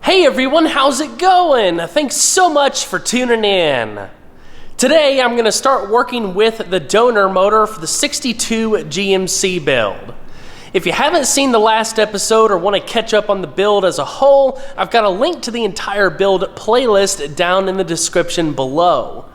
Hey everyone, how's it going? Thanks so much for tuning in. Today I'm going to start working with the donor motor for the 62 GMC build. If you haven't seen the last episode or want to catch up on the build as a whole, I've got a link to the entire build playlist down in the description below.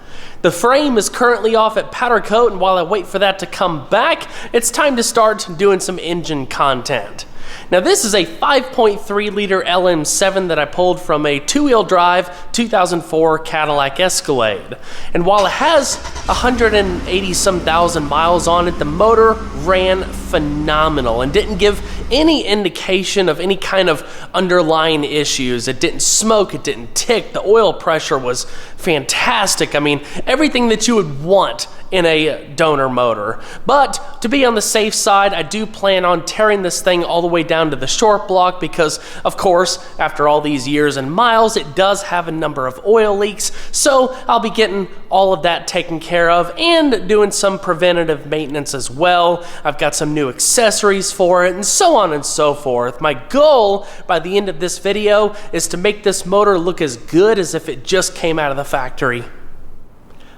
The frame is currently off at powder coat, and while I wait for that to come back, it's time to start doing some engine content. Now this is a 5.3 liter LM7 that I pulled from a two-wheel drive 2004 Cadillac Escalade. And while it has 180 some thousand miles on it, the motor ran phenomenal and didn't give any indication of any kind of underlying issues. It didn't smoke, it didn't tick, the oil pressure was fantastic. I mean, everything that you would want in a donor motor. But to be on the safe side, I do plan on tearing this thing all the way down to the short block because, of course, after all these years and miles, it does have a number of oil leaks. So I'll be getting all of that taken care of and doing some preventative maintenance as well. I've got some new accessories for it and so on and so forth. My goal by the end of this video is to make this motor look as good as if it just came out of the factory.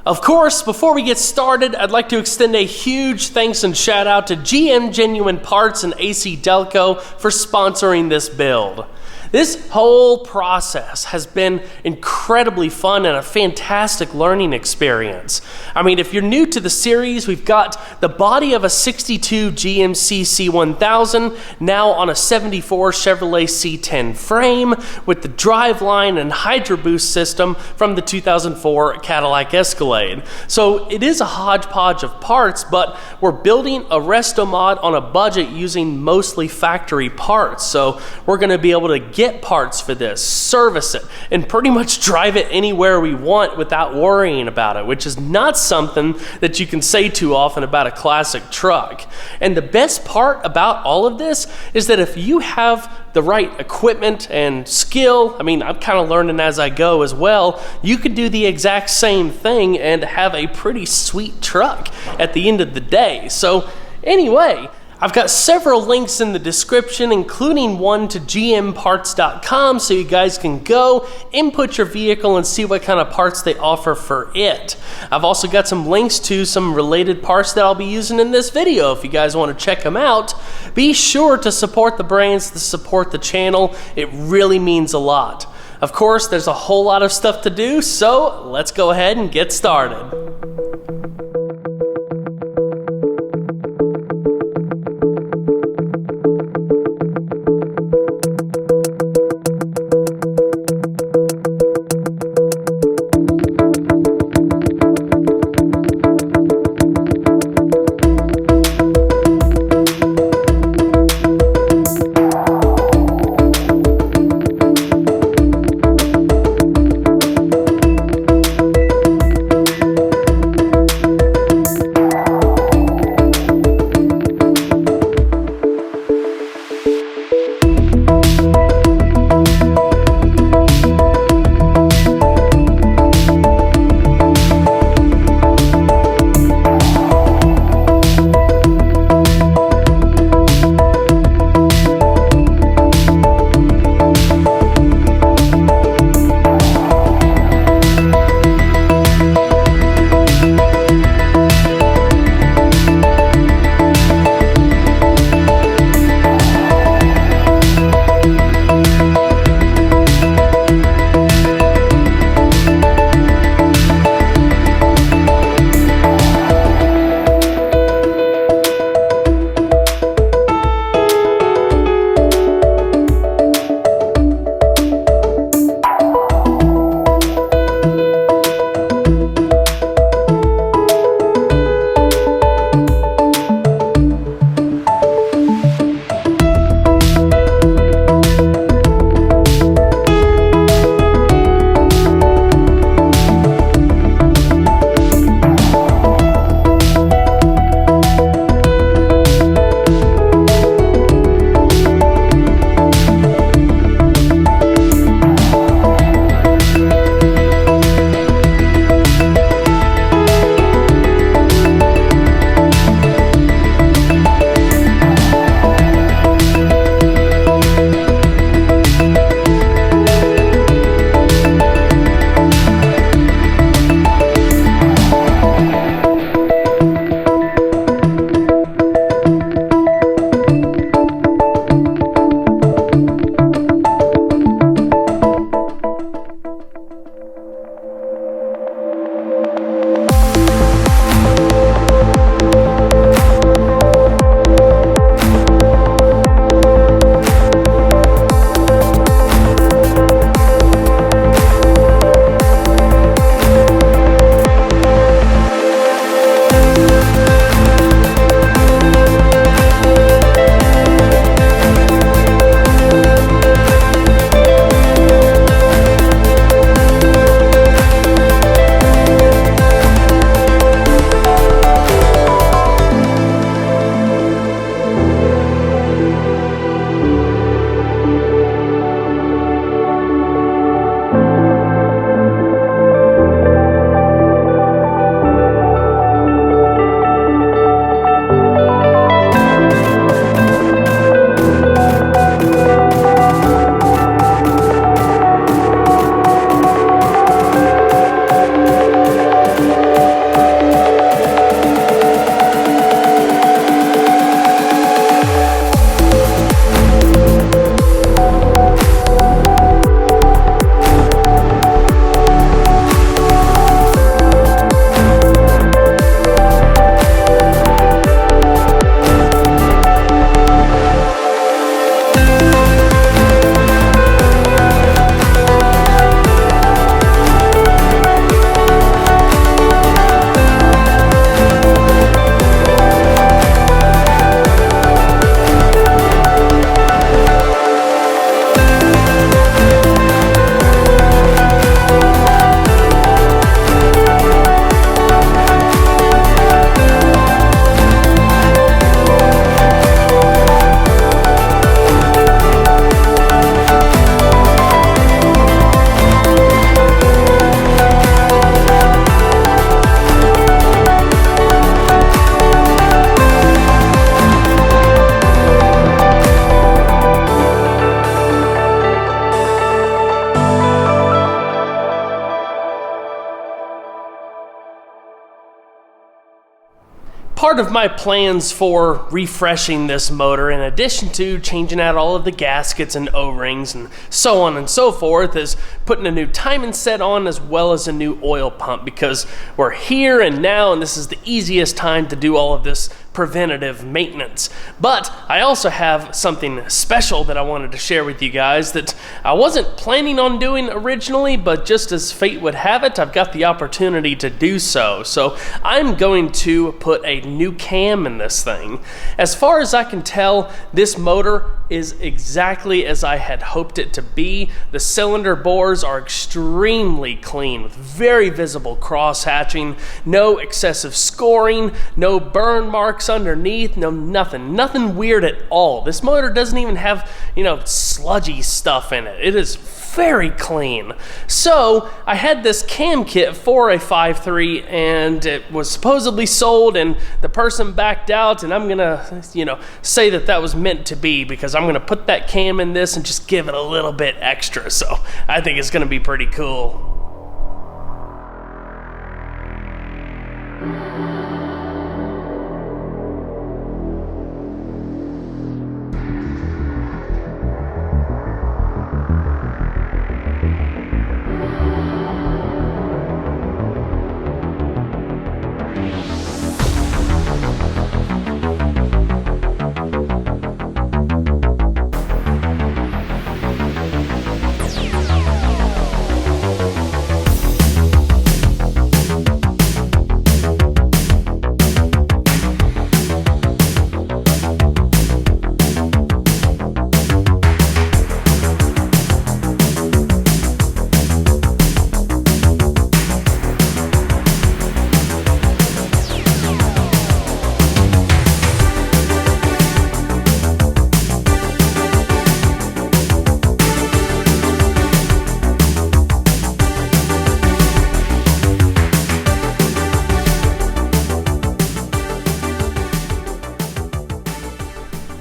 Of course, before we get started, I'd like to extend a huge thanks and shout out to GM Genuine Parts and AC Delco for sponsoring this build. This whole process has been incredibly fun and a fantastic learning experience. I mean, if you're new to the series, we've got the body of a 62 GMC C1000 now on a 74 Chevrolet C10 frame with the driveline and Hydro Boost system from the 2004 Cadillac Escalade. So it is a hodgepodge of parts, but we're building a Restomod on a budget using mostly factory parts. So we're going to be able to get parts for this, service it, and pretty much drive it anywhere we want without worrying about it, which is not something that you can say too often about a classic truck. And the best part about all of this is that if you have the right equipment and skill, I mean, I'm kind of learning as I go as well, you can do the exact same thing and have a pretty sweet truck at the end of the day. So anyway, I've got several links in the description, including one to gmparts.com, so you guys can go input your vehicle and see what kind of parts they offer for it. I've also got some links to some related parts that I'll be using in this video if you guys want to check them out. Be sure to support the brands, to support the channel. It really means a lot. Of course, there's a whole lot of stuff to do, so let's go ahead and get started. part of my plans for refreshing this motor, in addition to changing out all of the gaskets and O-rings and so on and so forth, is putting a new timing set on as well as a new oil pump, because we're here and now and this is the easiest time to do all of this preventative maintenance. But I also have something special that I wanted to share with you guys that I wasn't planning on doing originally, but just as fate would have it, I've got the opportunity to do so. So I'm going to put a new cam in this thing. As far as I can tell, this motor is exactly as I had hoped it to be. The cylinder bores are extremely clean with very visible cross hatching, no excessive scoring, no burn marks underneath, no nothing weird at all. This motor doesn't even have, sludgy stuff in it. It is very clean. So I had this cam kit for a 5.3 and it was supposedly sold, and the person backed out, and I'm gonna say that was meant to be, because I'm gonna put that cam in this and just give it a little bit extra. So I think it's gonna be pretty cool.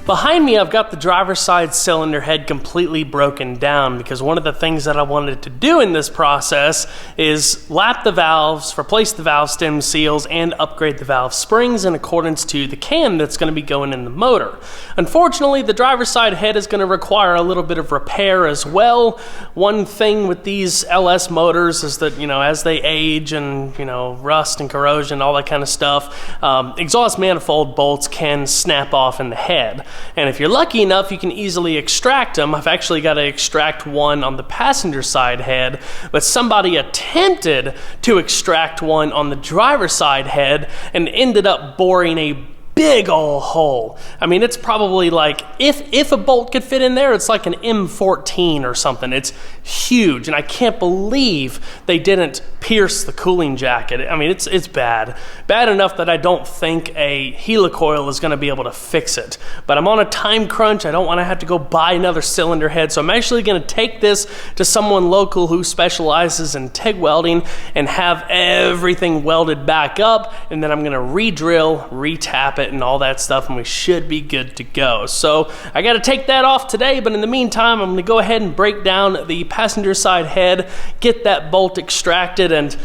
Behind me, I've got the driver's side cylinder head completely broken down, because one of the things that I wanted to do in this process is lap the valves, replace the valve stem seals, and upgrade the valve springs in accordance to the cam that's going to be going in the motor. Unfortunately, the driver's side head is going to require a little bit of repair as well. One thing with these LS motors is that, as they age and, rust and corrosion, all that kind of stuff, exhaust manifold bolts can snap off in the head. And if you're lucky enough, you can easily extract them. I've actually got to extract one on the passenger side head, but somebody attempted to extract one on the driver's side head and ended up boring a big old hole. I mean, it's probably like, if a bolt could fit in there, it's like an M14 or something. It's huge, and I can't believe they didn't pierce the cooling jacket. I mean, it's bad. Bad enough that I don't think a helicoil is gonna be able to fix it. But I'm on a time crunch. I don't wanna have to go buy another cylinder head, so I'm actually gonna take this to someone local who specializes in TIG welding and have everything welded back up, and then I'm gonna re-drill, re-tap it, and all that stuff, and we should be good to go. So I got to take that off today, but in the meantime, I'm going to go ahead and break down the passenger side head, get that bolt extracted, and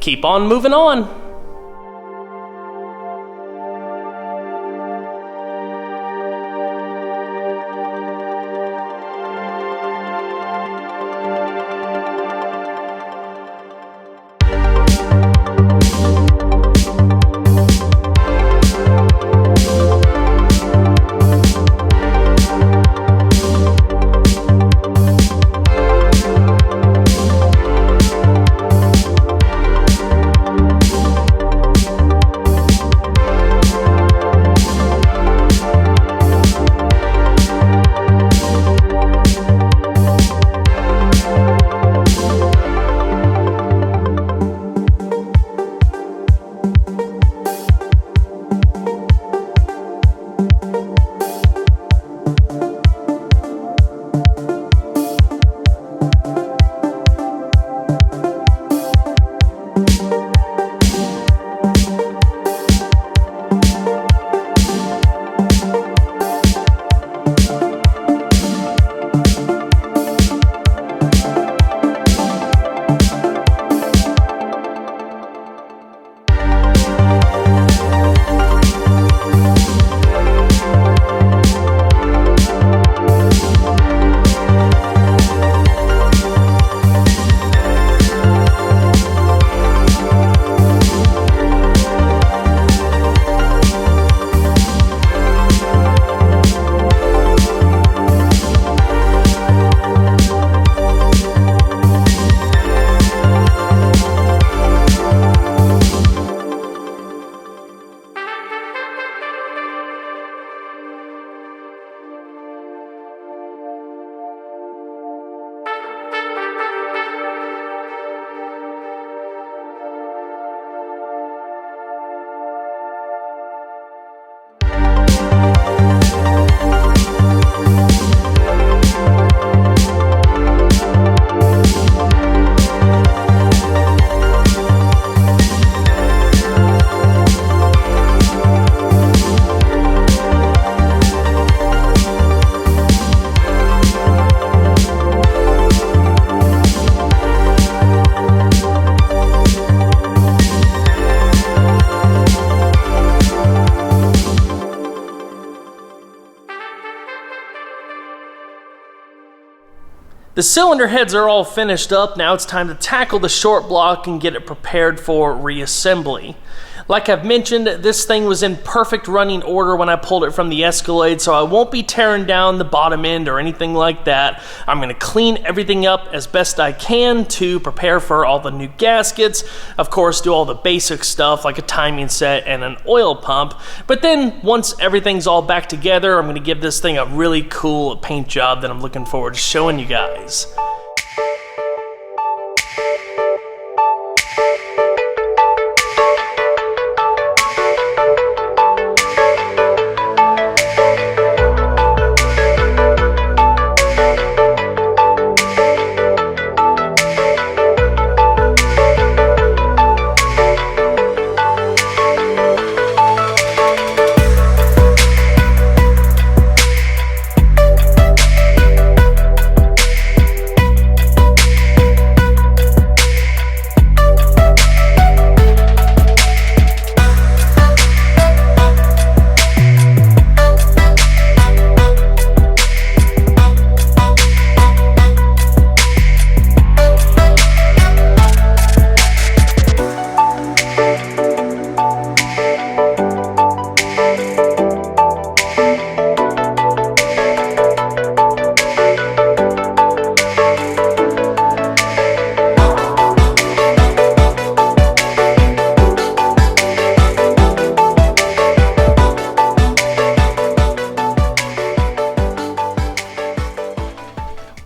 keep on moving on. The cylinder heads are all finished up. Now it's time to tackle the short block and get it prepared for reassembly. Like I've mentioned, this thing was in perfect running order when I pulled it from the Escalade, so I won't be tearing down the bottom end or anything like that. I'm going to clean everything up as best I can to prepare for all the new gaskets. Of course, do all the basic stuff like a timing set and an oil pump. But then once everything's all back together, I'm going to give this thing a really cool paint job that I'm looking forward to showing you guys.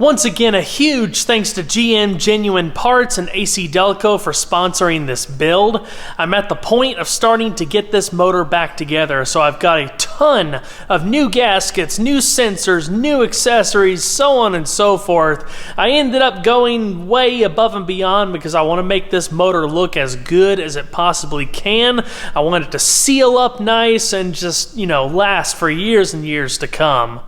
Once again, a huge thanks to GM Genuine Parts and AC Delco for sponsoring this build. I'm at the point of starting to get this motor back together, so I've got a ton of new gaskets, new sensors, new accessories, so on and so forth. I ended up going way above and beyond because I want to make this motor look as good as it possibly can. I want it to seal up nice and just, last for years and years to come.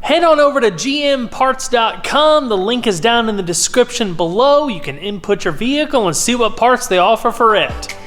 Head on over to gmparts.com. The link is down in the description below. You can input your vehicle and see what parts they offer for it.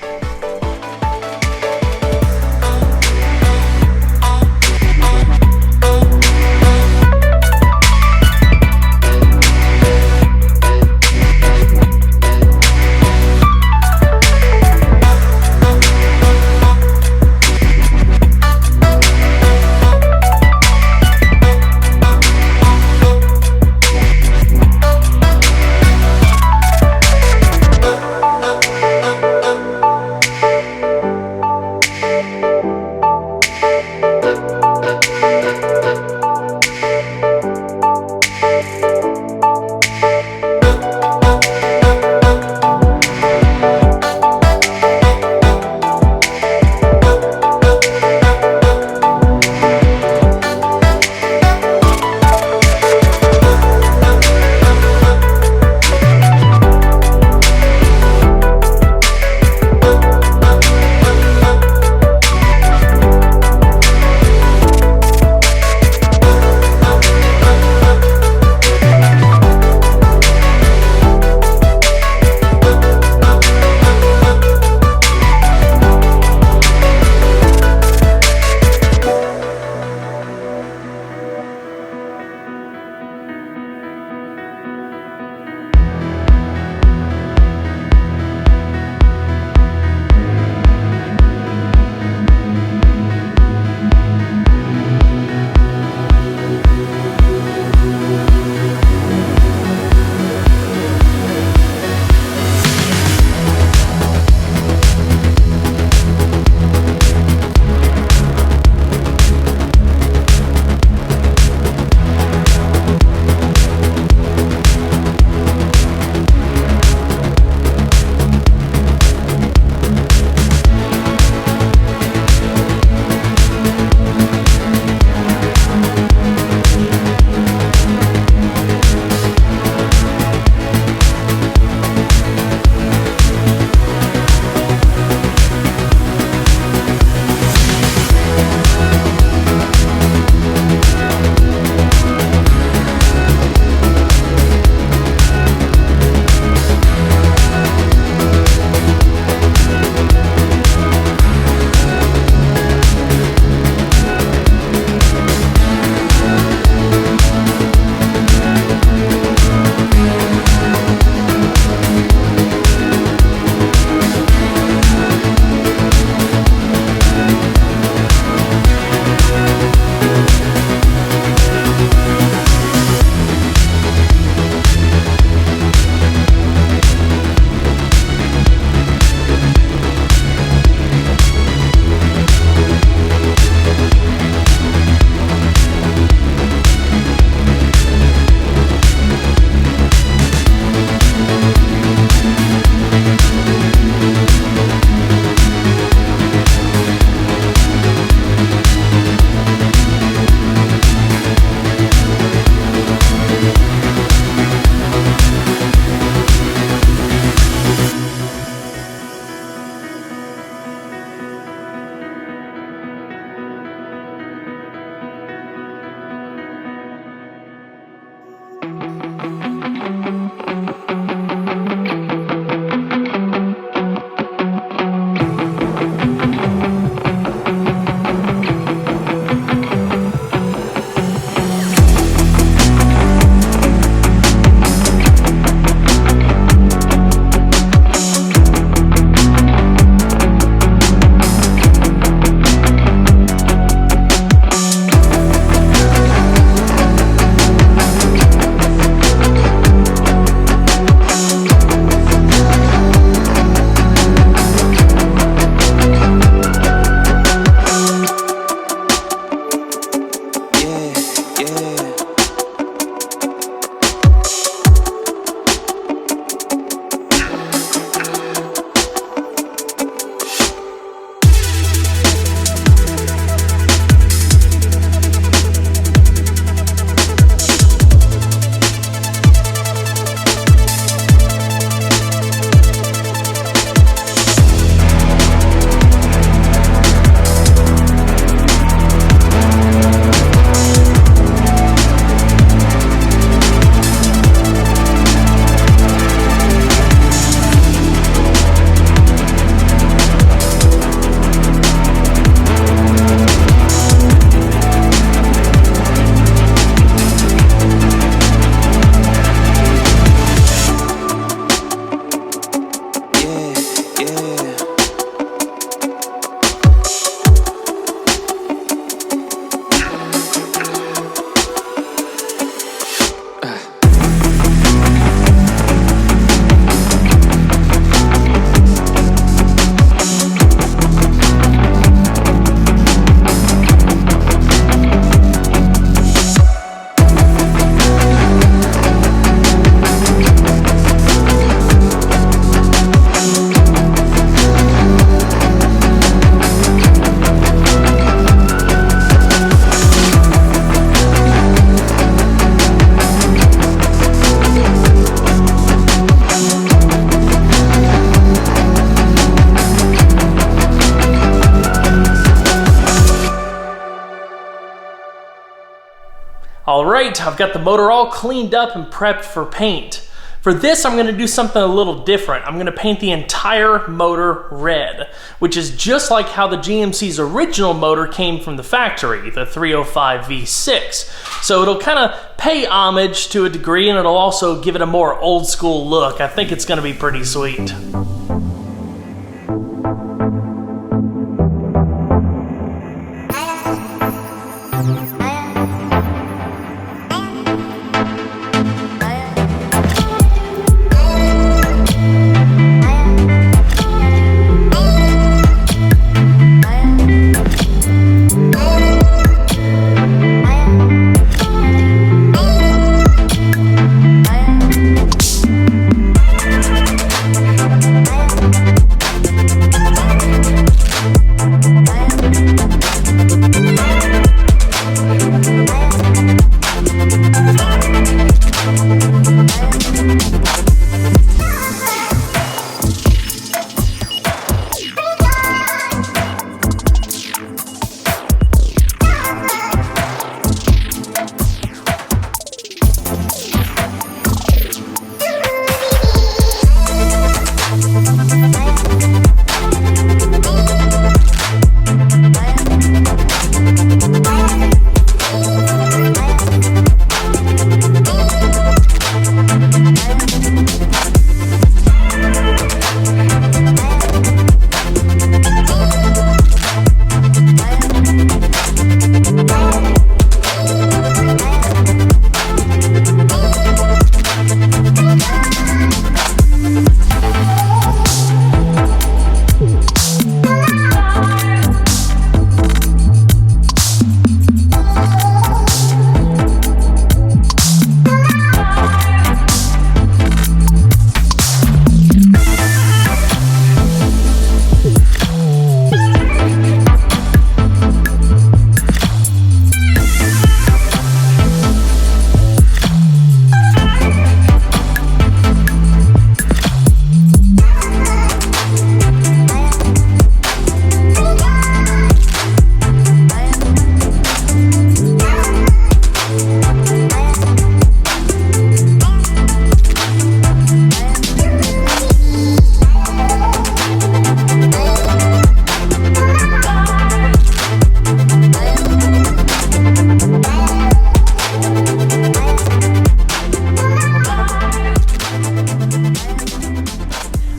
right, I've got the motor all cleaned up and prepped for paint. For this, I'm gonna do something a little different. I'm gonna paint the entire motor red, which is just like how the GMC's original motor came from the factory, the 305 V6. So it'll kind of pay homage to a degree, and it'll also give it a more old school look. I think it's gonna be pretty sweet.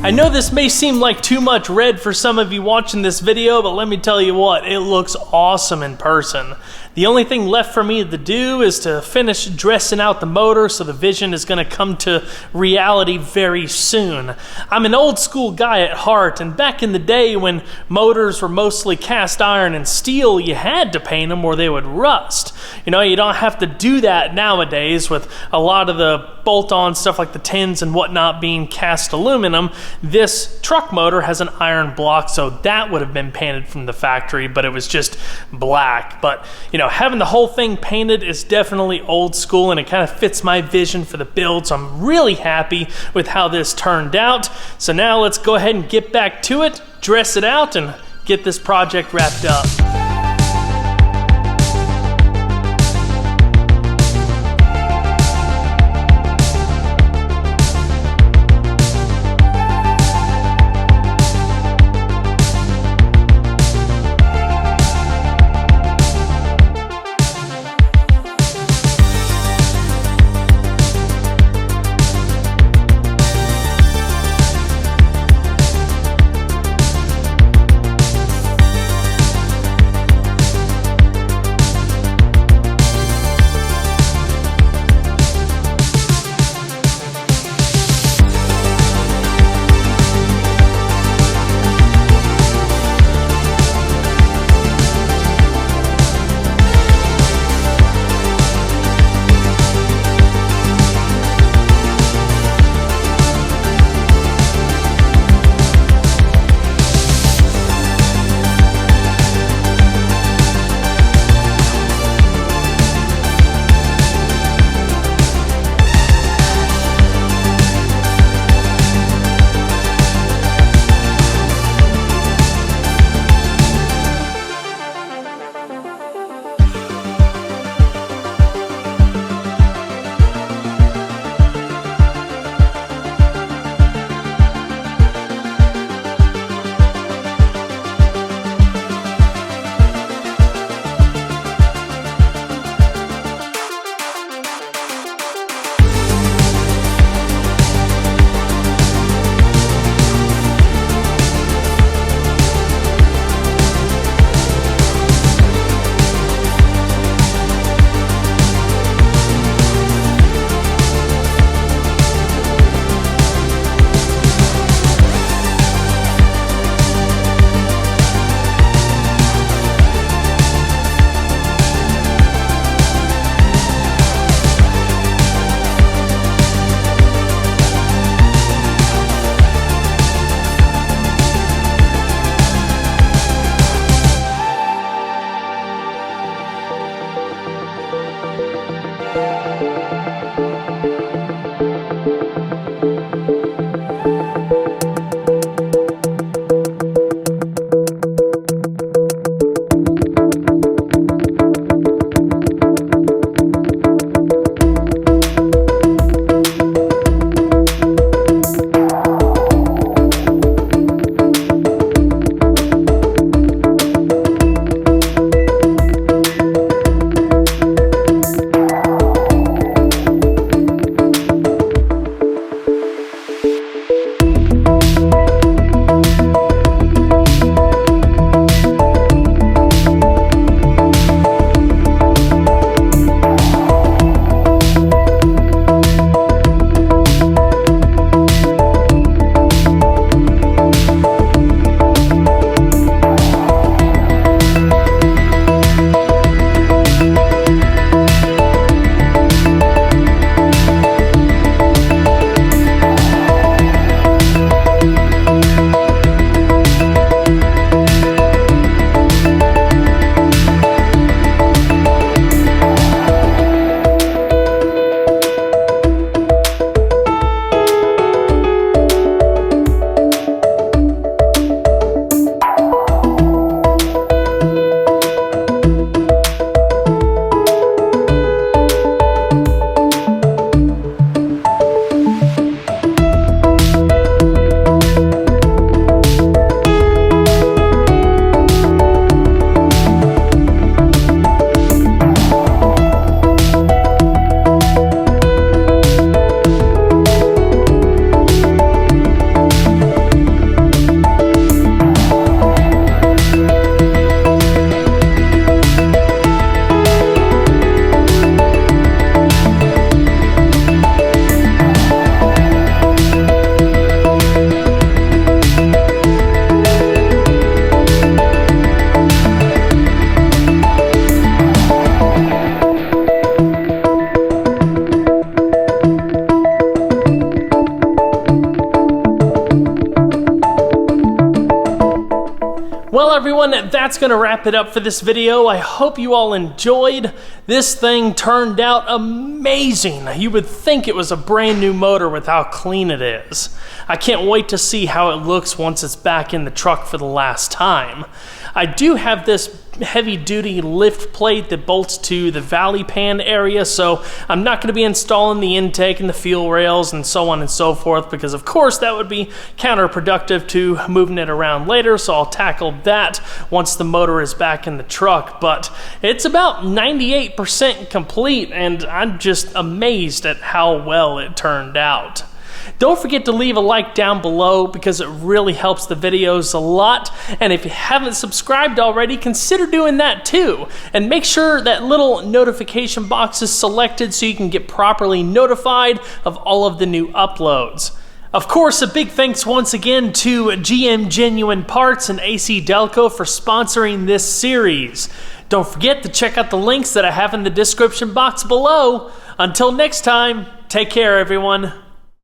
I know this may seem like too much red for some of you watching this video, but let me tell you what, it looks awesome in person. The only thing left for me to do is to finish dressing out the motor, so the vision is going to come to reality very soon. I'm an old school guy at heart, and back in the day when motors were mostly cast iron and steel, you had to paint them or they would rust. You know, you don't have to do that nowadays with a lot of the bolt-on stuff like the tins and whatnot being cast aluminum. This truck motor has an iron block, so that would have been painted from the factory, but it was just black. But you know, having the whole thing painted is definitely old school, and it kind of fits my vision for the build, so I'm really happy with how this turned out. So now let's go ahead and get back to it, dress it out, and get this project wrapped up. Well, everyone, that's going to wrap it up for this video. I hope you all enjoyed. This thing turned out amazing. You would think it was a brand new motor with how clean it is. I can't wait to see how it looks once it's back in the truck for the last time. I do have this heavy-duty lift plate that bolts to the valley pan area, so I'm not going to be installing the intake and the fuel rails and so on and so forth, because of course that would be counterproductive to moving it around later, so I'll tackle that once the motor is back in the truck. But it's about 98% complete, and I'm just amazed at how well it turned out. Don't forget to leave a like down below because it really helps the videos a lot. And if you haven't subscribed already, consider doing that too. And make sure that little notification box is selected so you can get properly notified of all of the new uploads. Of course, a big thanks once again to GM Genuine Parts and AC Delco for sponsoring this series. Don't forget to check out the links that I have in the description box below. Until next time, take care everyone.